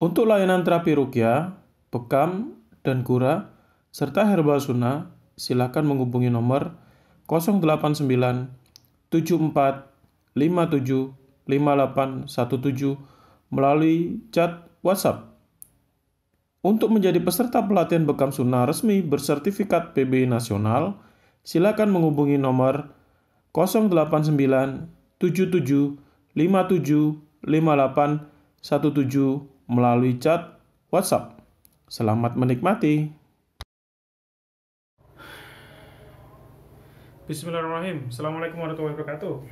Untuk layanan terapi ruqyah, bekam, dan gura, serta herbal sunnah, silakan menghubungi nomor 089 74 57 5817 melalui chat WhatsApp. Untuk menjadi peserta pelatihan bekam sunnah resmi bersertifikat PBI nasional, silakan menghubungi nomor 089 77 57 5817 melalui chat WhatsApp. Selamat menikmati. Bismillahirrahmanirrahim. Assalamualaikum warahmatullahi wabarakatuh.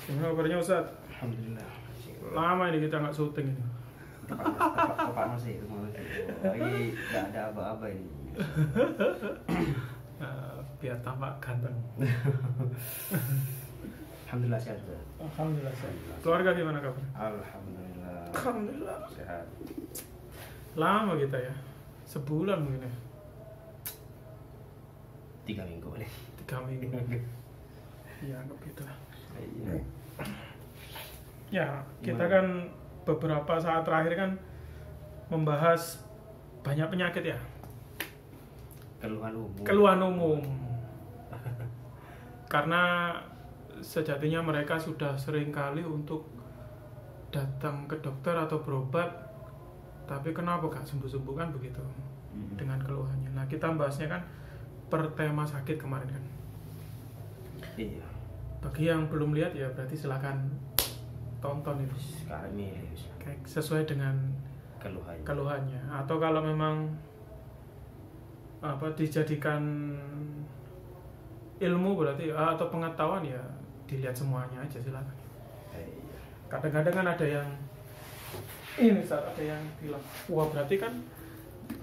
Gimana kabarnya Ustaz? Alhamdulillah. Lama ini kita nggak syuting ini. Tepat masih itu lagi nggak ada apa-apa ini. Biar tampak ganteng. Alhamdulillah sehat. Alhamdulillah sehat. Keluarga gimana kabar? Alhamdulillah. Alhamdulillah. Sehat. Lama kita ya. Sebulan mungkin ya. 3 minggu nih. 3 minggu. Ya anggap gitu lah. Iya. Ya, kita kan beberapa saat terakhir kan membahas banyak penyakit ya. Keluhan umum. Karena sejatinya mereka sudah sering kali untuk datang ke dokter atau berobat, tapi kenapa gak sembuh-sembuh kan begitu dengan keluhannya. Nah, kita bahasnya kan per tema sakit kemarin kan. Iya. Bagi yang belum lihat ya berarti silakan tonton itu. Sekarang ini Sesuai dengan keluhannya. Atau kalau memang dijadikan ilmu berarti atau pengetahuan ya dilihat semuanya aja silakan. Kadang-kadang kan ada yang ini ada yang bilang, wah berarti kan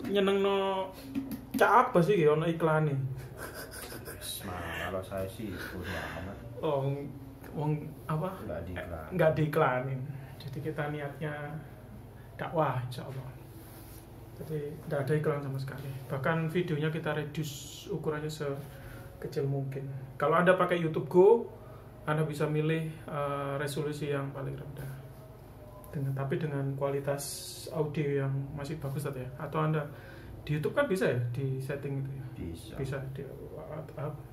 nyenengno cak apa sih ono iklan nih. Kalau saya sih udah amat. Oh, wong apa? Nggak diiklanin. Jadi kita niatnya dakwah insyaallah. Jadi tidak ada iklan sama sekali. Bahkan videonya kita reduce ukurannya sekecil mungkin. Kalau Anda pakai YouTube Go, Anda bisa milih resolusi yang paling rendah. Tapi dengan kualitas audio yang masih bagus tadi ya. Atau Anda di YouTube kan bisa ya di setting itu ya. Bisa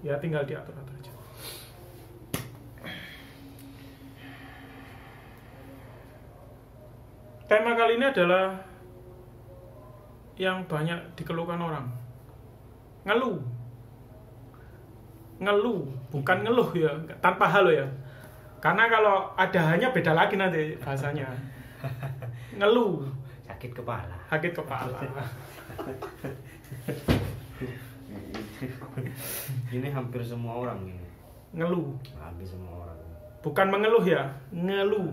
ya tinggal diatur-atur aja. Tema kali ini adalah yang banyak dikeluhkan orang. Ngeluh, bukan ngeluh ya, tanpa halo ya. Karena kalau ada hanya beda lagi nanti bahasanya. Ngeluh, sakit kepala. Ini hampir semua orang ini. Ngeluh. Hampir semua orang. Bukan mengeluh ya, ngeluh.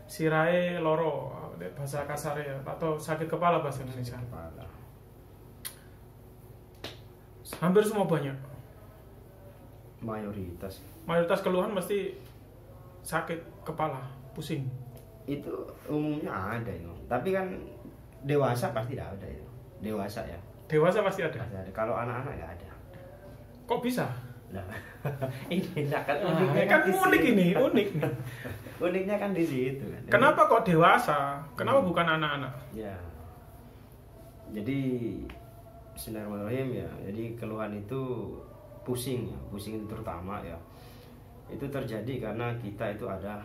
Sirahe loro bahasa kasar ya, atau sakit kepala bahasa Indonesia. Hampir semua banyak. Mayoritas keluhan mesti sakit kepala, pusing. Itu umumnya ada itu. Tapi kan dewasa pasti tidak ada itu. Dewasa pasti ada. Kalau anak-anak nggak ada. Kok bisa? Nah, ini kan unik nih. Uniknya kan di situ kan. Kenapa kok dewasa? Kenapa bukan anak-anak? Ya. Jadi bismillahirrahmanirrahim ya. Jadi keluhan itu pusing terutama ya. Itu terjadi karena kita itu ada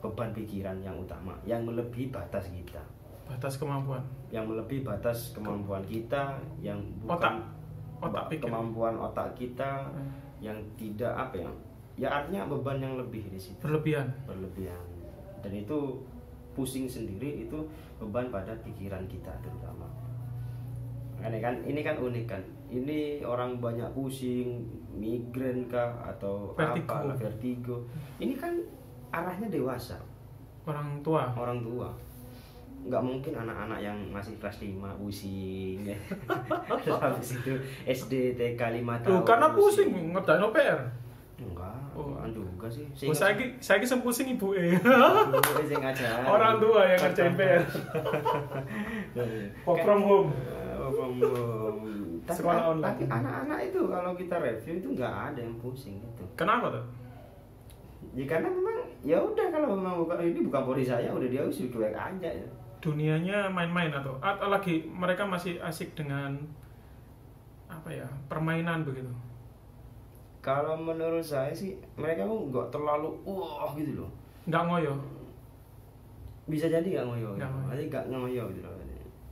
beban pikiran yang utama yang melebihi batas kita. Batas kemampuan. Yang melebihi batas kemampuan kita yang bukan otak pikir. Kemampuan otak kita yang tidak ya artinya beban yang lebih di situ. Berlebihan. Dan itu pusing sendiri itu beban pada pikiran kita terutama. Ini kan unik kan. Ini orang banyak pusing, migrain kah atau vertigo. Ini kan arahnya dewasa. Orang tua. Nggak mungkin anak-anak yang masih kelas 5 pusing ya. Habis itu SD, TK 5 tahun. Karena pusing ngerjain PR. Enggak, juga sih. Saya pusing ibu ngajar. Orang tua yang ngerjain PR. Work from home. Sekolah online. Tapi anak-anak itu kalau kita review itu nggak ada yang pusing gitu. Kenapa tuh? Ya karena memang ya udah, kalau memang ini bukan polisi saya, udah dia cuek aja ya. Dunianya main-main atau lagi mereka masih asik dengan apa ya, permainan begitu? Kalau menurut saya sih mereka nggak terlalu gitu loh. Nggak ngoyo. Bisa jadi nggak ngoyo. Berarti nggak ngoyo gitu loh.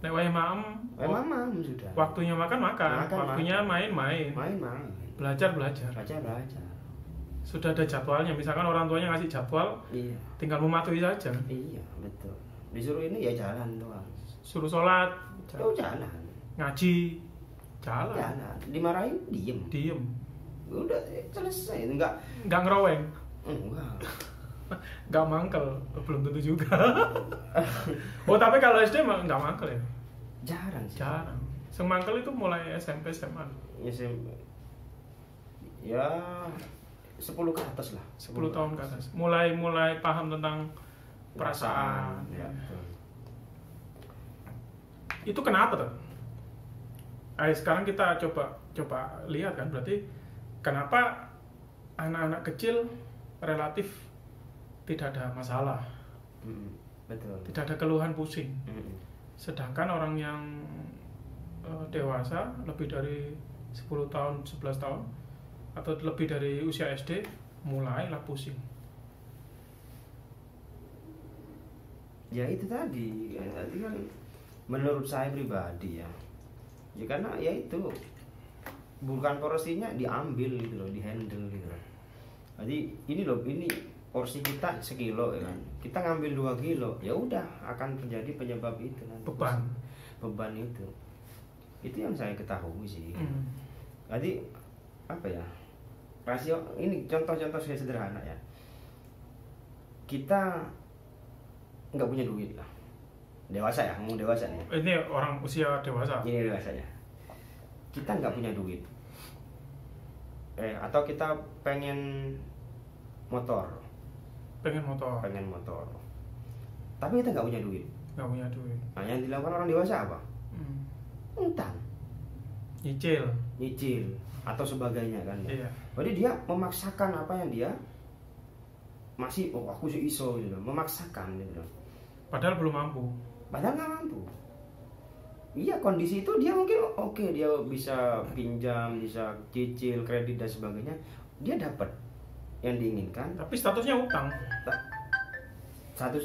Nek wae maem sudah. Waktunya makan, waktunya main. Belajar. Sudah ada jadwalnya, misalkan orang tuanya ngasih jadwal, iya. Tinggal mematuhi saja. Iya, betul. Disuruh ini ya jalan doang. Suruh sholat, jalan. Ngaji, jalan. Dimarahin, diem. Udah selesai, enggak ngeroweng. Enggak. Enggak mangkel, belum tentu juga. Oh, tapi kalau SD mah enggak mangkel ya? Jarang. Semangkel itu mulai SMP, SMA. SMP. Ya 10 ke atas lah. 10 tahun ke atas. Mulai paham tentang perasaan. Ya. Itu kenapa tuh? Sekarang kita coba lihat kan, berarti kenapa anak-anak kecil relatif tidak ada masalah. Betul. Tidak ada keluhan pusing. Sedangkan orang yang dewasa lebih dari 10 tahun, 11 tahun atau lebih dari usia SD mulailah pusing. Ya itu tadi kan menurut saya pribadi ya karena ya itu bukan porsinya diambil gitu loh, dihandle gitu loh. Jadi ini porsi kita sekilo ya kan, kita ngambil 2 kilo, ya udah akan terjadi penyebab itu nanti. Beban itu yang saya ketahui sih. Jadi apa ya, rasio ini contoh-contoh sederhana ya, kita nggak punya duit lah, dewasa ya, ngomong dewasa nih. Ini orang usia dewasa. Ini dewasanya, kita nggak punya duit, atau kita pengen motor, tapi kita nggak punya duit. Nah, yang dilakukan orang dewasa apa? Utang, nyicil atau sebagainya kan. Iya. Jadi dia memaksakan apa yang dia masih aku sih iso gitu, memaksakan gitu. Padahal belum mampu. Padahal nggak mampu. Iya, kondisi itu dia mungkin dia bisa pinjam, bisa cicil, kredit dan sebagainya, dia dapat yang diinginkan. Tapi statusnya utang. Tapi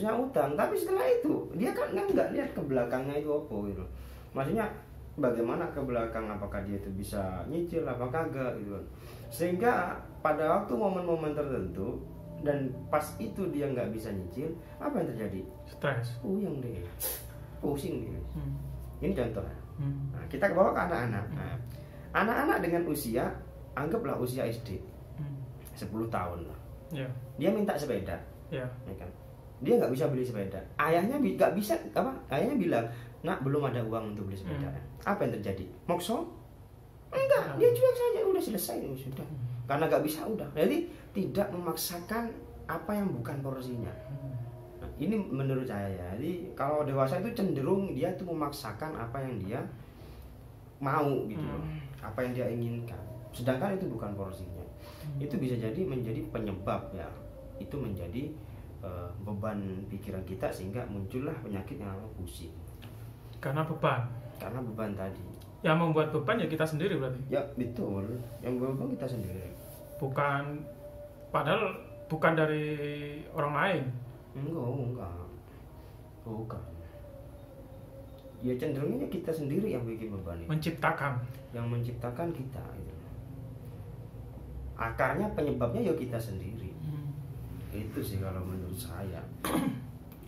setelah itu dia kan nggak lihat ke belakangnya itu apa gitu. Maksudnya bagaimana ke belakang, apakah dia itu bisa nyicil apa kagak gitu. Sehingga pada waktu momen-momen tertentu dan pas itu dia nggak bisa nyicil, apa yang terjadi? Stres. Puyeng deh, pusing dia. Ini contoh. Nah, kita bawa ke anak-anak. Nah, anak-anak dengan usia, anggaplah usia SD, 10 tahun lah. Yeah. Dia minta sepeda. Yeah. Ya kan? Dia nggak bisa beli sepeda. Ayahnya nggak bisa Ayahnya bilang, nak belum ada uang untuk beli sepeda. Apa yang terjadi? Mokso? Enggak, dia cuek saja, udah selesai sudah. Karena nggak bisa udah. Jadi tidak memaksakan apa yang bukan porsinya. Nah, ini menurut saya ya. Jadi kalau dewasa itu cenderung dia tuh memaksakan apa yang dia mau gitu loh. Apa yang dia inginkan. Sedangkan itu bukan porsinya. Itu bisa jadi menjadi penyebab ya. Itu menjadi beban pikiran kita sehingga muncullah penyakit yang namanya pusing. Karena beban tadi. Yang membuat beban ya kita sendiri berarti. Ya betul, yang beban kita sendiri. Padahal bukan dari orang lain. Enggak. Bukan. Ya cenderungnya kita sendiri yang bikin beban itu. Yang menciptakan kita gitu. Akarnya, penyebabnya ya kita sendiri. Itu sih kalau menurut saya.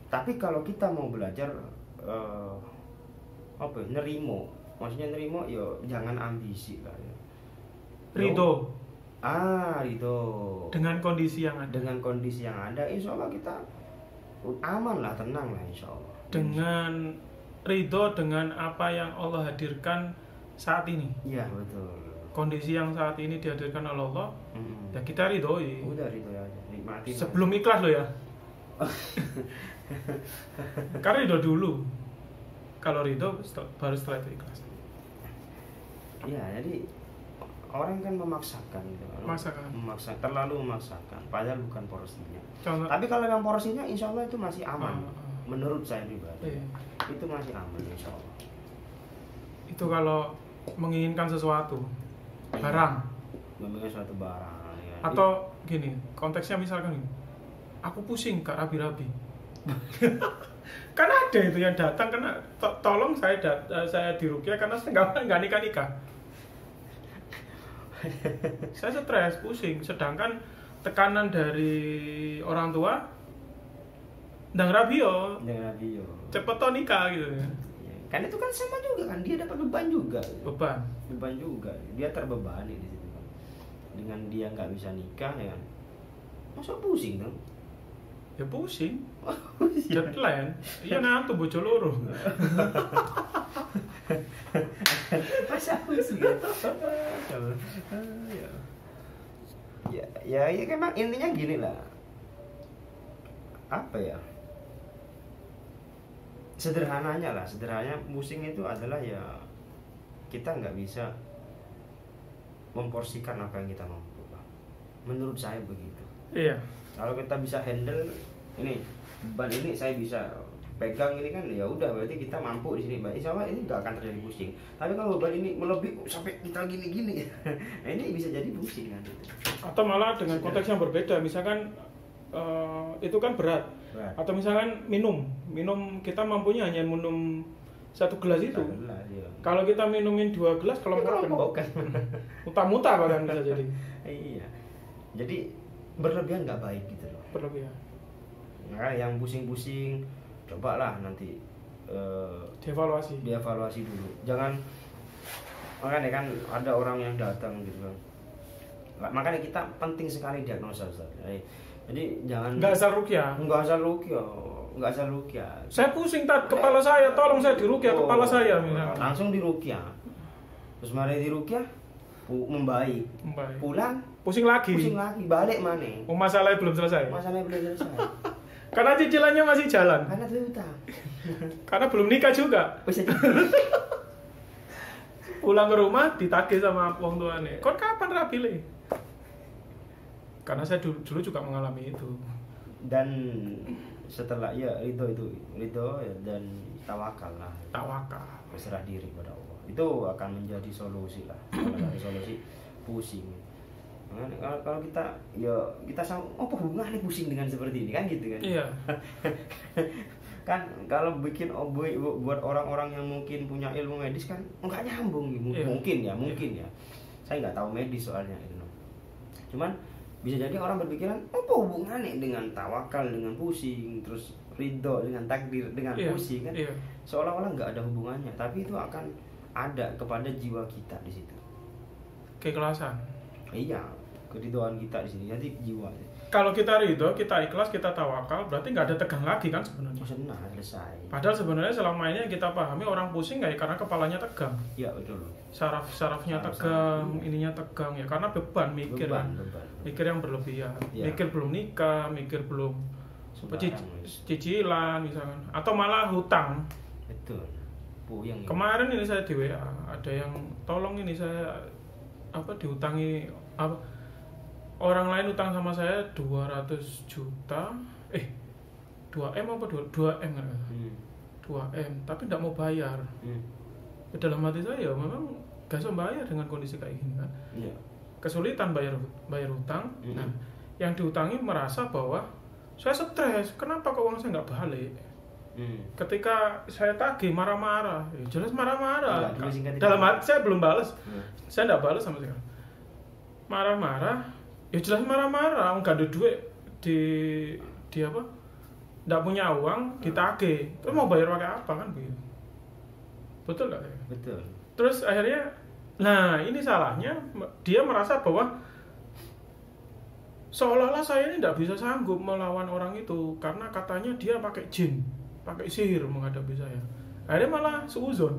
Tapi kalau kita mau belajar nerimo, maksudnya nerimo ya jangan ambisi lah ya. Ridho dengan kondisi yang ada, insya Allah kita aman lah, tenang lah insya Allah. Dengan ridho dengan apa yang Allah hadirkan saat ini. Iya betul. Kondisi yang saat ini dihadirkan oleh Allah, ya kita ridhoi. Udah ridho aja, nikmati. Sebelum ikhlas loh ya. Karena ridho dulu. Kalau ridho baru setelah itu ikhlas. Ya, jadi orang kan memaksakan gitu. Terlalu memaksakan padahal bukan porsinya. Tapi kalau yang porsinya insya Allah itu masih aman. Menurut saya pribadi itu masih aman insya Allah. Itu kalau menginginkan sesuatu barang, menginginkan suatu barang ya. Atau gini, konteksnya misalkan gini, aku pusing gak rabi-rabi. Kan ada itu yang datang karena tolong saya diruqyah karena saya nggak nikah. Saya stres, pusing, sedangkan tekanan dari orang tua ndang rabio. Cepet to nikah gitu ya. Kan itu kan sama juga kan, dia dapat beban juga. Beban juga. Dia terbebani di situ kan. Dengan dia nggak bisa nikah ya kan. Masa pusing dong? Ya pusing. Jetlan. Iya ngantuk bojo loro. Masa pusing. Ya memang intinya gini lah. Apa ya? Sederhananya pusing itu adalah ya kita nggak bisa memporsikan apa yang kita mampu. Menurut saya begitu. Iya. Kalau kita bisa handle ini beban ini saya bisa pegang ini kan ya udah berarti kita mampu di sini. Insya Allah ini nggak akan terjadi pusing. Tapi kalau beban ini melebih sampai kita gini-gini, nah ini bisa jadi pusing kan. Atau malah dengan konteks yang berbeda, misalkan itu kan berat. Atau misalkan minum kita mampunya hanya minum 1 gelas itu. Iya. Kalau kita minumin 2 gelas kalau kelompok kan muntah-muntah bahkan bisa jadi. Iya. Jadi berlebihan nggak baik gitu loh. Berlebihan. Nah, yang pusing-pusing cobalah nanti dievaluasi dulu. Jangan makanya kan ada orang yang datang gitu kan. Makanya kita penting sekali diagnosa Ustaz. Jadi jangan nggak asal ruqyah. Saya pusing kepala saya, tolong saya diruqyah kepala saya misalnya. Langsung diruqyah. Terus mari diruqyah membaik. Pulang pusing lagi, balik mana? Masalahnya belum selesai. Karena cicilannya masih jalan. Karena utang. Karena belum nikah juga. Pulang ke rumah ditagih sama wong tuane. Kon kapan rapile? Karena saya dulu juga mengalami itu. Dan setelah ridho ya, dan tawakal lah. Berserah diri pada Allah. Itu akan menjadi solusi lah. Kalau ada solusi pusing. Kalau kita sama apa hubungannya pusing dengan seperti ini kan gitu kan? Iya. Kan kalau bikin buat orang-orang yang mungkin punya ilmu medis kan nggak nyambung mungkin ya. Saya nggak tahu medis soalnya itu. Cuman bisa jadi orang berpikiran apa hubungannya dengan tawakal dengan pusing, terus ridho dengan takdir dengan pusing kan? Iya. Seolah-olah nggak ada hubungannya, tapi itu akan ada kepada jiwa kita di situ. Keikhlasan. Iya, keridhoan kita di sini jadi jiwa. Kalau kita ridho, kita ikhlas, kita tawakal, berarti nggak ada tegang lagi kan sebenarnya. Selesai. Padahal sebenarnya selama ini yang kita pahami orang pusing nggak karena kepalanya tegang. Iya betul. Sarafnya tegang, ininya tegang ya karena beban mikir yang berlebihan. Ya. Mikir belum nikah, mikir belum cicilan misalkan, atau malah hutang. Betul. Puyeng. Kemarin ini saya di WA ada yang tolong ini saya diutangi orang lain utang sama saya 200 juta 2M apa 2M kan? 2M tapi tidak mau bayar. Dalam hati saya memang gak bisa bayar dengan kondisi kayak gini kan. Kesulitan bayar hutang. Nah yang diutangi merasa bahwa saya stres, kenapa kok uang saya nggak balik. Ketika saya tagih marah-marah, jelas marah-marah. Dalam hati saya belum balas, saya nggak balas sama sekali. Marah-marah, ya jelas marah-marah. Nggak ada duit di apa? Nggak punya uang, ditagih. Terus mau bayar pakai apa kan begitu? Betul nggak? Betul. Terus akhirnya, nah ini salahnya dia merasa bahwa seolah-olah saya ini tidak bisa sanggup melawan orang itu karena katanya dia pakai jin. Pakai sihir menghadapi saya. Akhirnya malah suuzon.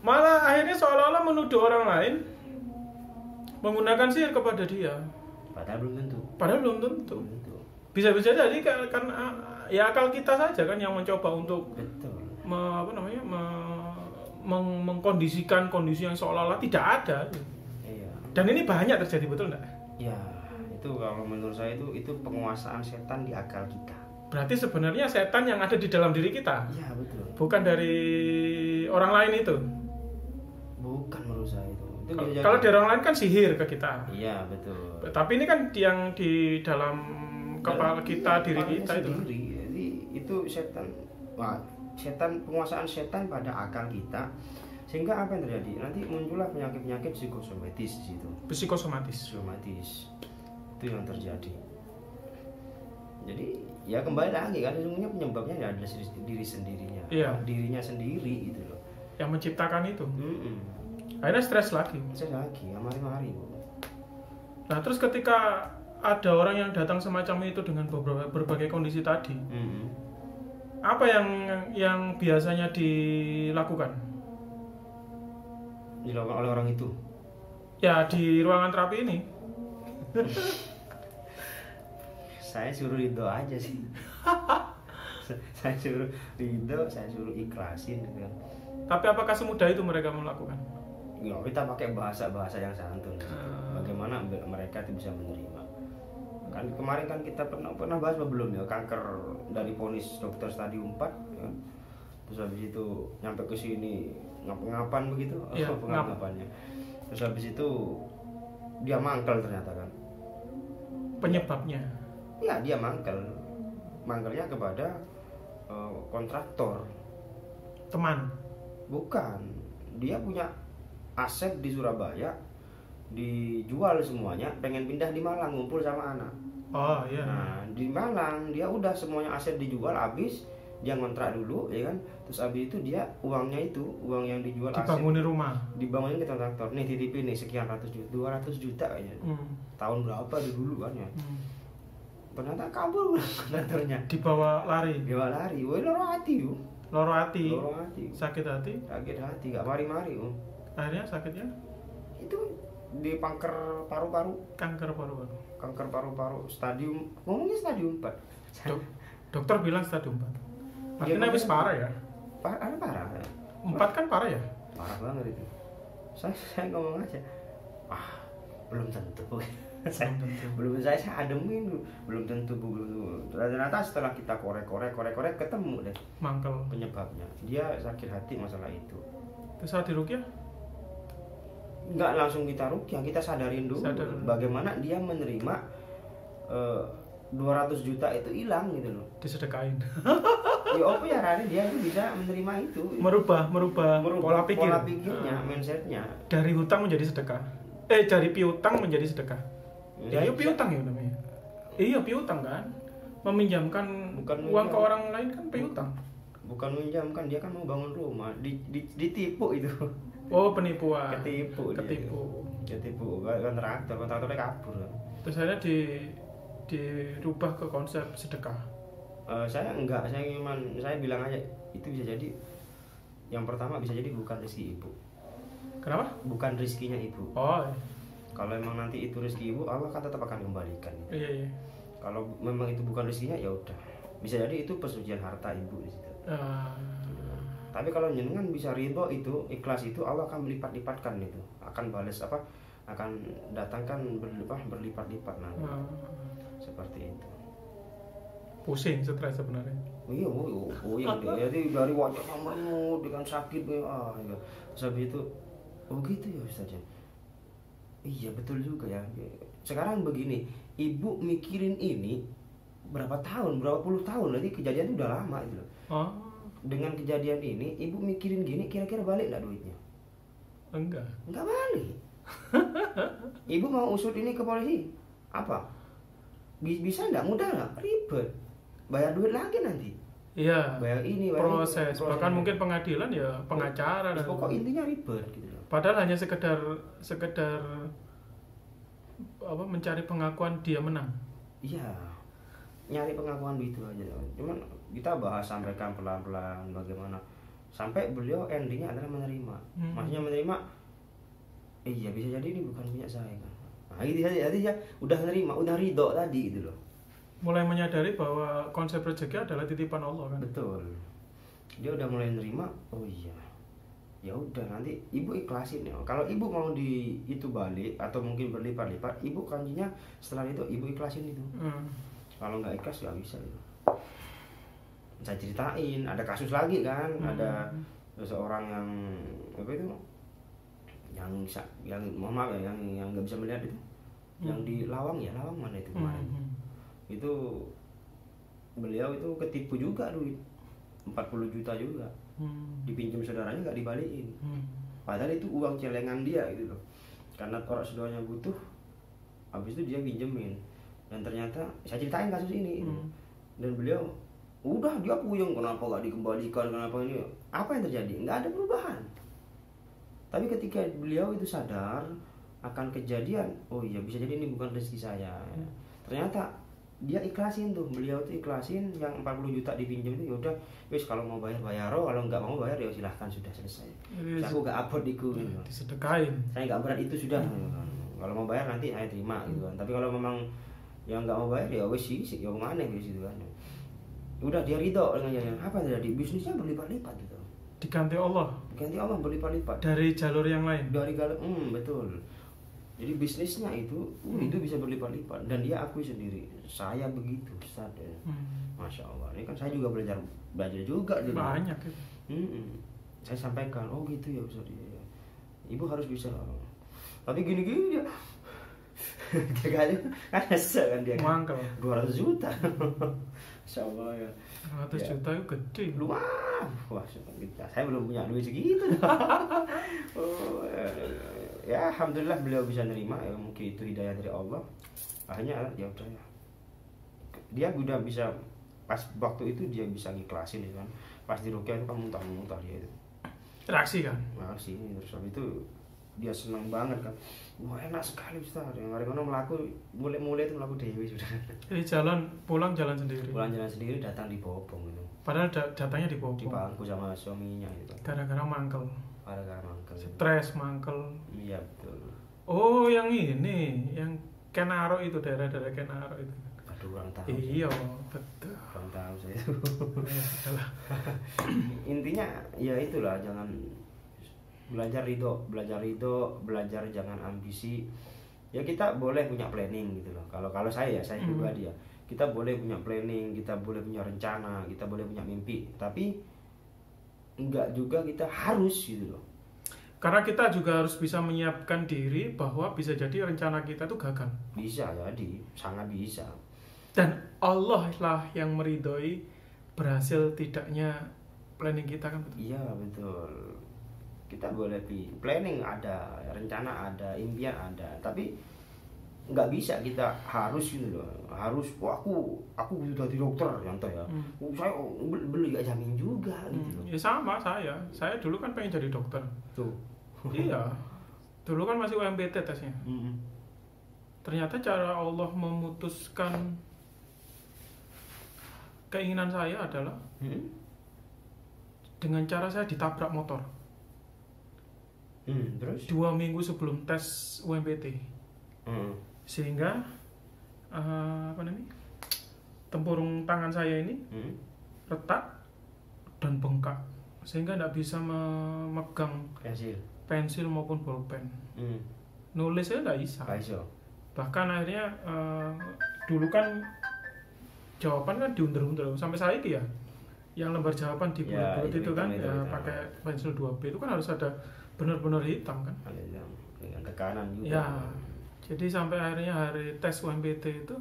Malah akhirnya seolah-olah menuduh orang lain menggunakan sihir kepada dia. Padahal belum tentu. Bisa-bisa jadi karena ya akal kita saja kan yang mencoba untuk mengkondisikan kondisi yang seolah-olah tidak ada. Iya. Dan ini banyak terjadi, betul nggak? Ya, itu kalau menurut saya itu penguasaan setan di akal kita. Berarti sebenarnya setan yang ada di dalam diri kita. Iya, betul. Bukan dari orang lain itu. Bukan menurut saya itu. Kalau dari orang lain kan sihir ke kita. Iya, betul. Tapi ini kan yang di dalam kepala kita, diri kita itu. Jadi itu setan. Wah, setan, penguasaan setan pada akal kita. Sehingga apa yang terjadi? Nanti muncullah penyakit-penyakit psikosomatis di situ. Psikosomatis. Itu yang terjadi. Jadi ya kembali lagi kan sebenarnya penyebabnya ya adalah diri sendirinya. Iya. Dirinya sendiri gitu loh. Yang menciptakan itu. Akhirnya stres lagi, mari-mari. Nah, terus ketika ada orang yang datang semacam itu dengan berbagai kondisi tadi, apa yang biasanya dilakukan? Dilakukan oleh orang itu? Ya, di ruangan terapi ini. Saya suruh ridho aja sih. Saya suruh ridho, saya suruh ikhlasin gitu. Tapi apakah semudah itu mereka melakukan? Ya, kita pakai bahasa yang santun. Bagaimana mereka itu bisa menerima? Kan kemarin kan kita pernah bahas belum ya, kanker dari vonis dokter stadium 4 ya. Terus habis itu nyampe ke sini ngap-ngapan begitu, ya, pengapannya. Terus habis itu dia mangkel ternyata kan. Penyebabnya? Ya, dia mangkelnya kepada kontraktor. Teman? Bukan, dia punya aset di Surabaya, dijual semuanya, pengen pindah di Malang, ngumpul sama anak. Oh iya. Nah, di Malang dia udah semuanya aset dijual habis, dia ngontrak dulu ya kan. Terus habis itu dia uang yang dijual dibangunin aset, rumah, dibangunin ke kontraktor. Nih titipin nih sekian ratus juta, 200 juta kayaknya. Tahun berapa dulu kan ya. Ternyata kabur kontraktornya. Dibawa lari. Woi, loro hati. Sakit hati, gak mari-mari. Akhirnya sakitnya itu di kanker paru-paru. Kanker paru-paru ngomongnya stadium 4. Dokter bilang stadium 4. Artinya habis parah ya? Parah. 4 kan parah ya? Parah banget itu. Saya ngomong aja. Belum tentu. Saya ademin belum tentu. Ternyata setelah kita korek ketemu deh mangkel penyebabnya. Dia sakit hati masalah itu. Terus saat diruqyah? Enggak langsung kita ruqyah, kita sadarin dulu bagaimana dia menerima 200 juta itu hilang gitu loh. Disedekain. Ya apa ya Rani, dia itu bisa menerima itu. Merubah pola pikirnya, mindsetnya. Dari hutang menjadi sedekah. Dari piutang menjadi sedekah. Ya ayo piutang ya namanya. Iya piutang kan. Meminjamkan uang ke orang lain kan piutang. Bukan meminjamkan, dia kan mau bangun rumah, ditipu itu. Oh, penipuan. Ketipu. Kontraktornya kabur. Terus akhirnya dirubah ke konsep sedekah. Saya enggak, saya bilang aja itu bisa jadi yang pertama bisa jadi bukan rezeki ibu. Kenapa? Bukan rezekinya ibu. Oh. Kalau memang nanti itu rezeki ibu, Allah kan tetap akan kembalikan. Iya. Kalau memang itu bukan rezekinya ya udah. Bisa jadi itu persucian harta ibu di situ. Tapi kalau jenengan bisa ridho itu, ikhlas itu, Allah akan melipat-lipatkan itu. Akan balas akan datangkan berlipat-lipat nanti. Seperti itu. Pusing, stres sebenarnya. Iya. Jadi dari wajahnya meremut dengan sakit ya. Terus habis itu gitu ya Ustaz. Iya betul juga ya. Sekarang begini, ibu mikirin ini berapa puluh tahun, nanti kejadian itu udah lama itu loh. Dengan kejadian ini, ibu mikirin gini, kira-kira balik nggak duitnya? Enggak balik. Ibu mau usut ini ke polisi, apa? Bisa nggak? Mudah nggak? Ribet. Bayar duit lagi nanti. Iya. Bayar proses. Bahkan mungkin pengadilan ya pengacara. Pokok intinya ribet gitu loh. Padahal hanya sekedar mencari pengakuan dia menang. Iya. Nyari pengakuan itu aja. Cuman kita bahas sampaikan pelan-pelan bagaimana sampai beliau endingnya adalah menerima. Maksudnya menerima. Iya bisa jadi ini bukan punya saya kan. Nah, itu ya udah menerima, udah ridho tadi gitu loh. Mulai menyadari bahwa konsep rezeki adalah titipan Allah kan. Betul. Dia udah mulai menerima. Oh iya. ya udah nanti ibu ikhlasin ya. Kalau ibu mau di itu balik atau mungkin berlipat-lipat, ibu kanjinya setelah itu ibu ikhlasin itu. Kalau nggak ikhlas nggak bisa gitu. Saya ceritain ada kasus lagi kan, ada seseorang yang apa itu yang mama yang nggak bisa melihat itu, yang di Lawang mana itu kemarin. Itu beliau itu ketipu juga duit 40 juta juga. Dipinjam saudaranya nggak dibalikin. Padahal itu uang celengan dia gitu loh. Karena orang saudaranya butuh, habis itu dia pinjemin. Dan ternyata saya ceritain kasus ini. Dan beliau udah dia puyeng, kenapa nggak dikembalikan, kenapa ini? Apa yang terjadi? Nggak ada perubahan. Tapi ketika beliau itu sadar akan kejadian, oh iya bisa jadi ini bukan rezeki saya. Ternyata dia ikhlasin tuh, beliau tuh ikhlasin yang 40 juta dipinjam itu, yaudah wis kalau mau bayar kalau nggak mau bayar ya silahkan, sudah selesai. Aku gak upload diku gitu. Disedekain. Saya nggak berat itu sudah. Kalau mau bayar nanti saya terima gitu kan. Tapi kalau memang yang nggak mau bayar ya wis sih, ya mana gitu kan. Udah dia ridho dengan jalan apa yang terjadi, bisnisnya berlipat-lipat gitu. Diganti Allah berlipat-lipat dari jalur yang lain. Betul. Jadi bisnisnya itu bisa berlipat-lipat dan dia akui sendiri, saya begitu sadar. Masya Allah, ini kan saya juga belajar juga gitu. Banyak itu. Saya sampaikan, oh gitu ya Ustaz, ibu harus bisa. Tapi gini dia kayaknya kan nyesel kan dia mangkel 200 juta. Masya Allah ya. 200 juta itu gede. Lumayan. Wah, saya belum punya duit segitu. Ya alhamdulillah beliau bisa nerima, ya mungkin itu hidayah dari Allah. Akhirnya ya udah ya. Dia udah bisa, pas waktu itu dia bisa ngiklasin ya kan. Pas di rukyah itu kan muntah dia itu. Reaksi kan? Reaksi, terus habis itu dia senang banget kan. Wah enak sekali Ustaz. Yang hari-hari melaku mulai itu melaku dewi sudah. Jadi pulang jalan sendiri datang di Bopong itu. Padahal datangnya di Bopong. Di bangku sama suaminya itu. Gara-gara mangkel. Stres mangkel. Iya betul. Oh yang ini, yang Kenaro itu, daerah-daerah Kenaro itu. Aduh kurang tahu. Iya betul. Kurang tahu saya itu. Intinya ya itulah, jangan belajar ridho, belajar jangan ambisi. Ya kita boleh punya planning gitu loh. Kalau saya pribadi ya, kita boleh punya planning, kita boleh punya rencana, kita boleh punya mimpi, tapi enggak juga kita harus gitu loh. Karena kita juga harus bisa menyiapkan diri bahwa bisa jadi rencana kita itu gagal. Bisa jadi, sangat bisa. Dan Allah lah yang meridhoi berhasil tidaknya planning kita kan. Iya betul. Kita boleh planning ada, rencana ada, impian ada, tapi nggak bisa kita harus gitu loh. Harus aku sudah jadi dokter contoh ya. Saya beli gak jamin juga gitu loh. Ya sama saya dulu kan pengen jadi dokter tuh. Iya, dulu kan masih UMPT tesnya. Ternyata cara Allah memutuskan keinginan saya adalah dengan cara saya ditabrak motor. Terus 2 minggu sebelum tes UMPT. Sehingga tempurung tangan saya ini retak dan bengkak, sehingga tidak bisa memegang pensil maupun bolpen. Nulisnya tidak bisa. Bahkan akhirnya dulu kan jawaban kan diundur-undur sampai saya ya, yang lembar jawaban di bulat-bulat itu kan itu. Pakai pensil 2B itu kan harus ada benar-benar hitam kan, dengan tekanan juga ya. Jadi sampai akhirnya hari tes UMPT itu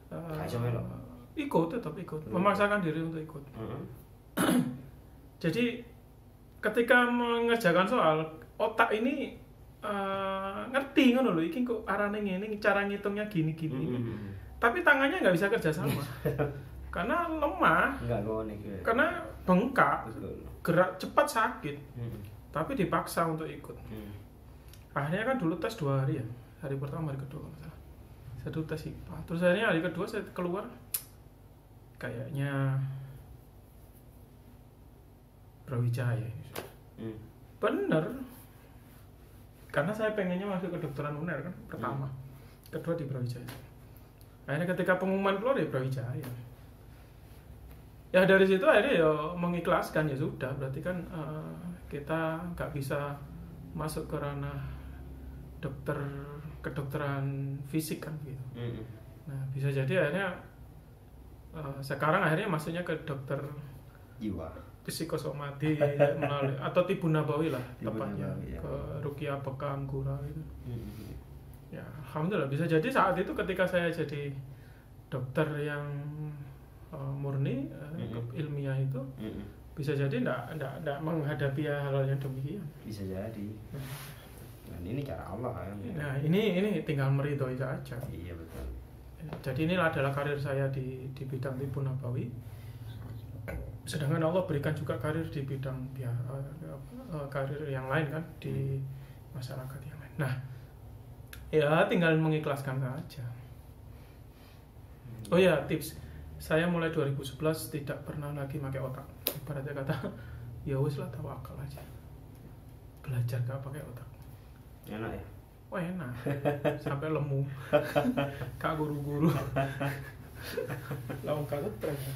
tetap ikut, memaksakan diri untuk ikut. Jadi ketika mengerjakan soal, otak ini ngerti kan loh, ini kok arahnya ini, cara ngitungnya gini. Tapi tangannya nggak bisa kerja sama karena lemah, karena bengkak, gerak cepat sakit. Tapi dipaksa untuk ikut. Akhirnya kan dulu tes 2 hari ya, hari pertama, hari kedua saya dulu tes IPA. Terus akhirnya hari kedua saya keluar, kayaknya Brawijaya. Bener, karena saya pengennya masuk ke kedokteran UNER kan pertama, kedua di Brawijaya. Akhirnya ketika pengumuman keluar ya Brawijaya. Ya dari situ akhirnya ya mengikhlaskan, ya sudah, berarti kan kita nggak bisa masuk ke ranah kedokteran fisik kan gitu. Nah bisa jadi akhirnya sekarang akhirnya masuknya ke dokter jiwa, psikosomatik melalui atau Tibu Nabawi lah tepatnya, ke Ruqyah Bekam Gura itu. Ya alhamdulillah bisa jadi saat itu ketika saya jadi dokter yang murni ilmiah itu bisa jadi enggak menghadapi hal-hal yang demikian. Bisa jadi. Dan ini cara Allah kan. Nah ini tinggal meridhoi saja. Iya betul. Jadi inilah adalah karir saya di bidang Tibu Nabawi. Sedangkan Allah berikan juga karir di bidang karir yang lain kan di masyarakat yang lain. Nah ya tinggal mengikhlaskan saja. Oh ya tips, saya mulai 2011 tidak pernah lagi pakai otak. Ibaratnya kata ya wis lah tawakal aja, belajar gak pakai otak. Enak ya? Wah enak, sampai lemu, kak guru-guru, lawan kak stres.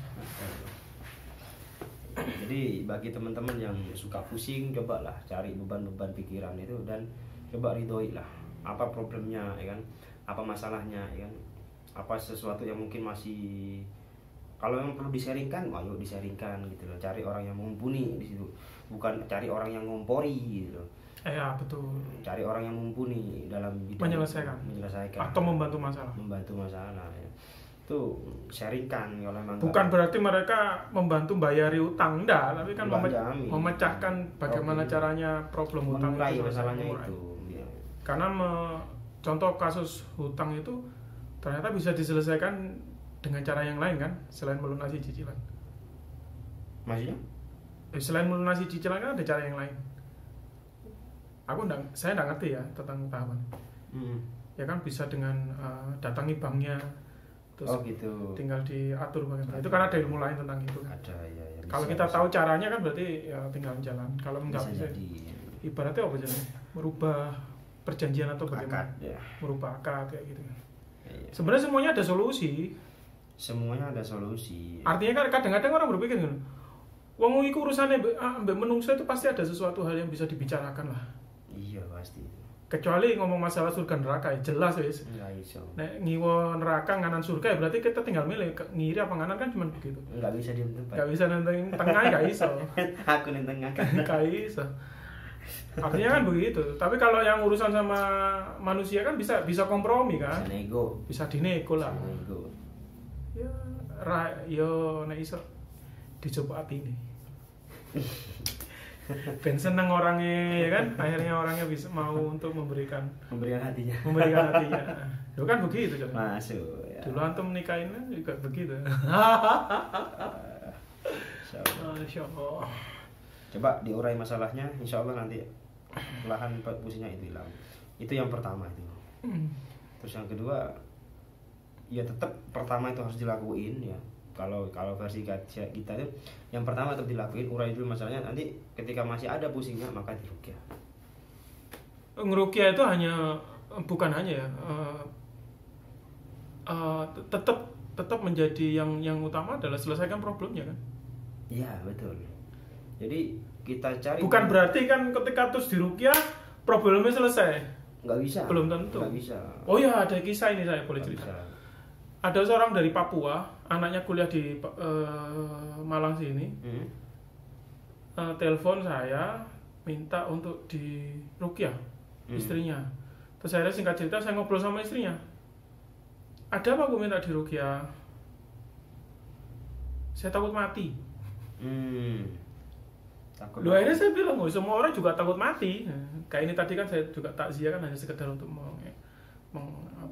Jadi bagi teman-teman yang suka pusing, cobalah cari beban-beban pikiran itu dan coba ridhoi lah. Apa problemnya, ya kan? Apa masalahnya, ya kan? Apa sesuatu yang mungkin masih, kalau yang perlu disaringkan, ayo disaringkan gitu loh. Cari orang yang mumpuni di situ, bukan cari orang yang ngompori gitu loh. Ya betul. Cari orang yang mumpuni dalam bidang menyelesaikan atau membantu masalah. Ya. Itu sharingkan kalau memang. Bukan berarti mereka membantu bayari utang, enggak, tapi kan memecahkan bagaimana caranya problem utang itu masalahnya itu. Ya. Karena contoh kasus hutang itu ternyata bisa diselesaikan dengan cara yang lain kan, selain melunasi cicilan. Maksudnya? Selain melunasi cicilan kan ada cara yang lain. Saya nggak ngerti ya tentang tahapan. Ya kan bisa dengan datangi banknya, terus gitu. Tinggal diatur bagaimana. Itu kan ada ilmu lain tentang itu kan. Ada ya. Kalau kita tahu caranya kan berarti ya tinggal jalan. Kalau nggak bisa, ibaratnya apa jadi merubah perjanjian atau bagaimana? Akad, ya. Merubah akad kayak gitu. Ya. Sebenarnya semuanya ada solusi. Semuanya ada solusi. Artinya kan kadang-kadang orang berpikir kan, wong iku urusane mbek menungso itu pasti ada sesuatu hal yang bisa dibicarakan lah. Iya pasti. Kecuali ngomong masalah surga neraka ya jelas wis. Enggak iso. Nek ngiwo neraka nganan surga ya berarti kita tinggal milih ngiri apa nganan kan cuma begitu. Enggak bisa di tempat. Enggak bisa nenteng tengah enggak iso. Aku neng tengah kan. Enggak iso. Artinya kan begitu. Tapi kalau yang urusan sama manusia kan bisa kompromi kan. Bisa nego. Bisa dinego lah. Bisa nego. Ya yo nek iso dicoba atine. Ben seneng orangnya ya kan, akhirnya orangnya bisa mau untuk memberikan hatinya. Itu kan begitu contohnya. Masuk ya. Dulu antum nikahin juga begitu. Masya Allah. Coba diurai masalahnya, insya Allah nanti perlahan pusingnya itu hilang. Itu yang pertama itu. Terus yang kedua, ya tetap pertama itu harus dilakuin ya. Kalau versi kita itu yang pertama tetap dilakuin, urai dulu masalahnya, nanti ketika masih ada pusingnya maka diruqyah. Ngeruqyah itu bukan hanya ya, tetap menjadi yang utama adalah selesaikan problemnya kan. Iya betul. Jadi kita cari. Bukan berarti kan ketika terus diruqyah problemnya selesai. Nggak bisa. Belum tentu. Nggak bisa. Oh ya ada kisah ini saya boleh cerita. Ada seorang dari Papua, anaknya kuliah di Malang sini. Telepon saya minta untuk diruqyah istrinya. Terus akhirnya singkat cerita saya ngobrol sama istrinya. Ada apa aku minta diruqyah? Saya takut mati. Loh, akhirnya saya bilang, semua orang juga takut mati. Kayak ini tadi kan saya juga takziah kan hanya sekedar untuk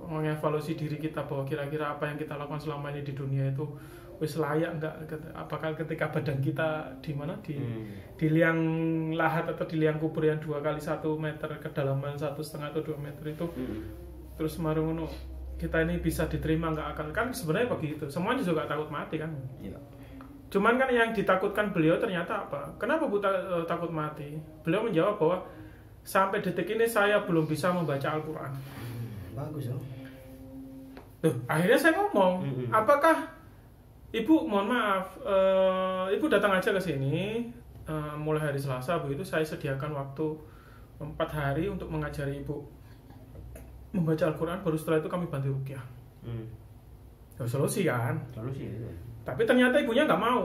mengevaluasi diri kita bahwa kira-kira apa yang kita lakukan selama ini di dunia itu wis layak enggak, apakah ketika badan kita di mana di liang lahat atau di liang kubur yang 2 kali 1 meter kedalaman 1,5 atau 2 meter itu terus marungono kita ini bisa diterima enggak akan kan sebenarnya begitu, semuanya juga takut mati kan. Iya. Cuman kan yang ditakutkan beliau ternyata apa? Kenapa takut mati? Beliau menjawab bahwa sampai detik ini saya belum bisa membaca Al-Quran. Bagus dong. Akhirnya saya ngomong, apakah ibu, mohon maaf, ibu datang aja ke sini, mulai hari Selasa begitu saya sediakan waktu 4 hari untuk mengajari ibu membaca Al-Quran, baru setelah itu kami bantu ruqyah. Solusi kan? Solusi itu. Tapi ternyata ibunya nggak mau.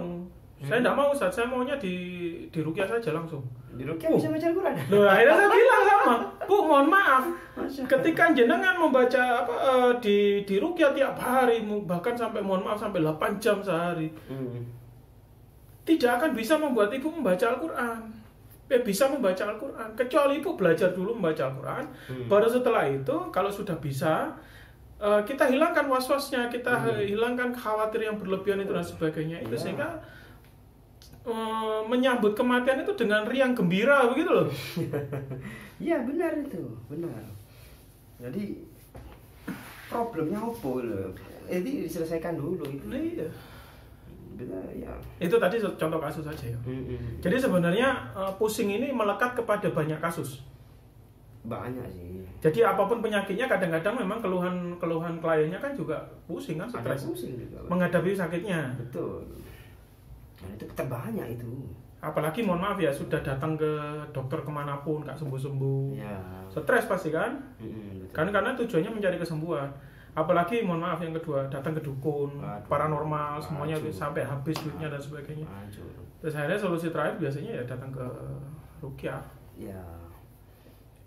Saya nggak mau, saya maunya di ruqyah saja langsung. Di ruqyah bisa baca Al-Quran? Loh, akhirnya saya bilang sama, Bu, mohon maaf, ketika jenengan membaca di ruqyah tiap hari, bahkan sampai mohon maaf sampai 8 jam sehari, tidak akan bisa membuat ibu membaca Al-Quran. Bisa membaca Al-Quran, kecuali ibu belajar dulu membaca Al-Quran, baru setelah itu kalau sudah bisa, kita hilangkan was-wasnya, kita hilangkan khawatir yang berlebihan itu dan sebagainya. Itu sehingga menyambut kematian itu dengan riang gembira begitu loh. Iya benar itu, benar. Jadi problemnya apa loh? Jadi diselesaikan dulu itu. Iya. Benar ya. Itu tadi contoh kasus saja ya. Jadi sebenarnya pusing ini melekat kepada banyak kasus. Banyak sih. Jadi apapun penyakitnya kadang-kadang memang keluhan kliennya kan juga pusing kan, stres. Pusing juga. Menghadapi sakitnya. Betul. Nah, itu terbanyak itu. Apalagi mohon maaf ya, sudah datang ke dokter kemanapun nggak sembuh-sembuh. Ya. Stres pasti kan? Kan karena tujuannya mencari kesembuhan. Apalagi mohon maaf yang kedua, datang ke dukun, paranormal, semuanya sampai habis duitnya dan sebagainya. Terus akhirnya solusi terakhir biasanya ya datang ke ruqyah. Ya.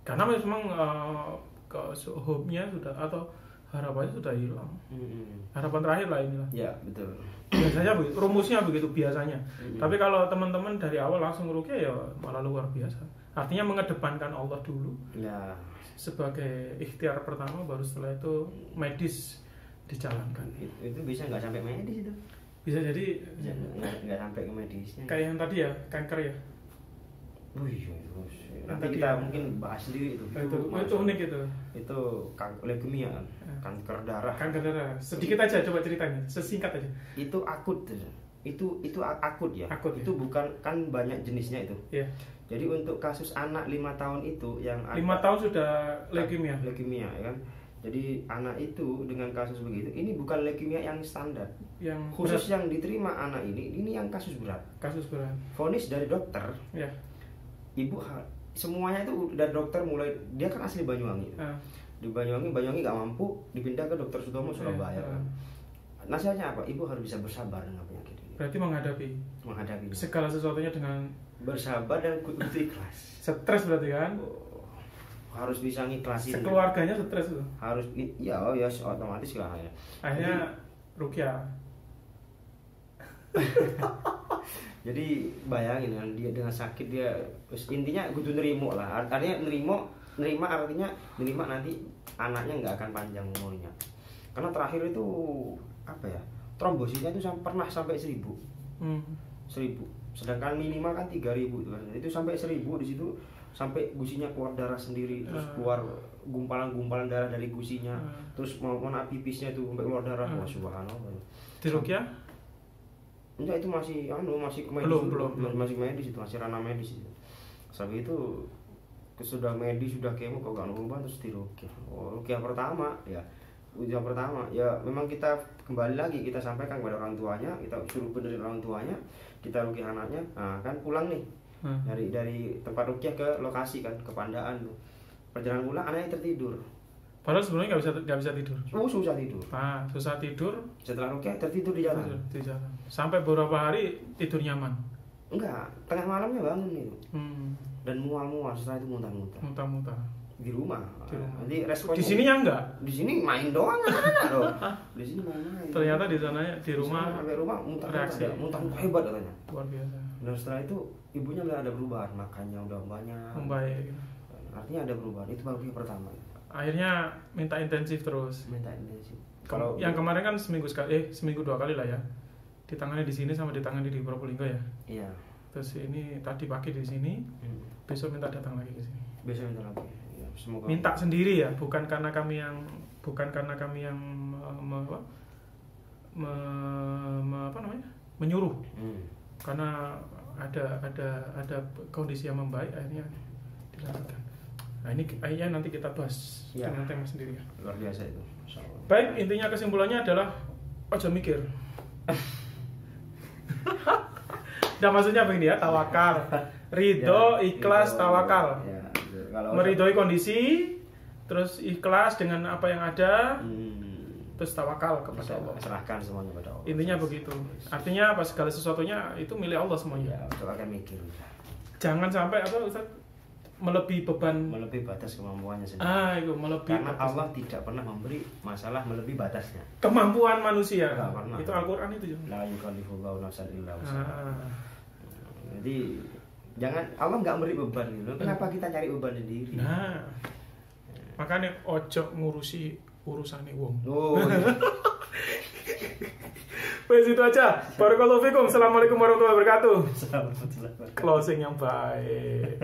Karena memang hope-nya sudah atau harapannya sudah hilang. Harapan terakhir lah inilah. Ya, betul. Biasanya begitu, rumusnya begitu biasanya. Tapi kalau teman-teman dari awal langsung ruqyah ya malah luar biasa. Artinya mengedepankan Allah dulu. Ya. Sebagai ikhtiar pertama, baru setelah itu medis dijalankan. Itu bisa nggak sampai medis itu? Bisa jadi nggak sampai ke medisnya. Kayak yang tadi ya, kanker ya. Nanti kita mungkin bahas sendiri itu. Itu unik itu. Itu leukemia kan, kanker darah. Kanker darah. Sedikit aja coba ceritanya, sesingkat aja. Itu akut. Itu akut ya. Akut, itu bukan kan banyak jenisnya itu. Iya. Jadi untuk kasus anak 5 tahun itu yang 5 tahun sudah leukemia. Leukemia ya kan. Jadi anak itu dengan kasus begitu, ini bukan leukemia yang standar. Yang khusus berat. Yang diterima anak ini yang kasus berat. Kasus berat. Vonis dari dokter. Ya. Ibu semuanya itu dari dokter, mulai dia kan asli Banyuwangi. Di Banyuwangi nggak mampu, dipindah ke Dokter Sutomo Surabaya. Kan. Nasihatnya apa? Ibu harus bisa bersabar dengan penyakit ini. Berarti menghadapi segala sesuatunya dengan bersabar dan kudu ikhlas. Stres berarti kan? Harus bisa ngiklasin. Sekeluarganya stres itu. Harus ya otomatis lah ya. Akhirnya ruqyah. Jadi bayangin kan dia dengan sakit dia intinya kudu nerimo lah. Artinya nerima artinya nerima nanti anaknya nggak akan panjang umurnya. Karena terakhir itu apa ya? Trombositnya itu pernah sampai 1000. 1000. Sedangkan minimal kan 3000 itu kan. Itu sampai 1000 di situ, sampai gusinya keluar darah sendiri, terus keluar gumpalan-gumpalan darah dari gusinya. Terus maupun pipisnya itu sampai keluar darah. Wah, subhanallah. Di ruqyah? Enggak, itu masih medis. Belum. Masih medis itu, masih ranah medis itu. Sampai itu sudah medis, sudah kemo kok gak berubah, terus di ruqyah. Ruqyah pertama ya. Ujian pertama ya memang kita kembali lagi kita sampaikan kepada orang tuanya, kita suruh benerin orang tuanya, kita ruqyah anaknya. Nah, kan pulang nih. Dari tempat ruqyah ke lokasi kan, ke Pandaan tuh. Perjalanan pulang anaknya tertidur. Padahal sebenarnya nggak bisa tidur. Susah tidur. Susah tidur. Setelah ruqyah tertidur di jalan. Sampai beberapa hari tidur nyaman. Enggak, tengah malamnya bangun itu. Dan mual-mual, setelah itu muntah-muntah. Muntah-muntah. Di rumah. Nanti respon. Di sini ya enggak? Di sini main doang anak-anak loh. Di sini main. Ternyata di sana di rumah. Sampai rumah muntah hebat katanya. Luar biasa. Dan setelah itu ibunya bilang ada perubahan, makannya udah banyak. Membaik. Artinya ada perubahan. Itu baru yang pertama. Akhirnya minta intensif terus. Kalau yang kemarin kan seminggu 2 kali lah ya. Ditangani di sini sama ditangani di Probolinggo ya. Iya. Terus ini tadi pagi di sini. Besok minta datang lagi ke sini. Besok minta lagi. Ya, semoga minta sendiri ya, bukan karena kami yang menyuruh. Karena ada kondisi yang membaik, akhirnya dilakukan. Nah ini akhirnya nanti kita bahas dengan tema sendiri ya. Luar biasa itu. Baik, intinya kesimpulannya adalah ojo mikir. Nah, maksudnya begini ya, tawakal. Ridho, ikhlas, tawakal. Ya, meridhoi kondisi, terus ikhlas dengan apa yang ada, terus tawakal kepada Allah. Serahkan semuanya kepada Allah. Intinya begitu. Artinya apa, segala sesuatunya itu milik Allah semuanya. Ya, coba kan mikir. Jangan sampai apa Ustaz, melebihi beban, melebihi batas kemampuannya sendiri. Itu melebihi. Karena batas. Allah tidak pernah memberi masalah melebihi batasnya. Kemampuan manusia. Itu Al-Qur'an itu. La yukallifullahu nafsan illa wus'aha. Jadi jangan, Allah nggak beri beban gitu. Kenapa kita cari beban sendiri? Nah, makanya ojo ngurusi urusane wong. Oh. Wes itu aja. Barakallahu fikum. Assalamualaikum warahmatullahi wabarakatuh. Assalamualaikum warahmatullahi wabarakatuh. Closing yang baik.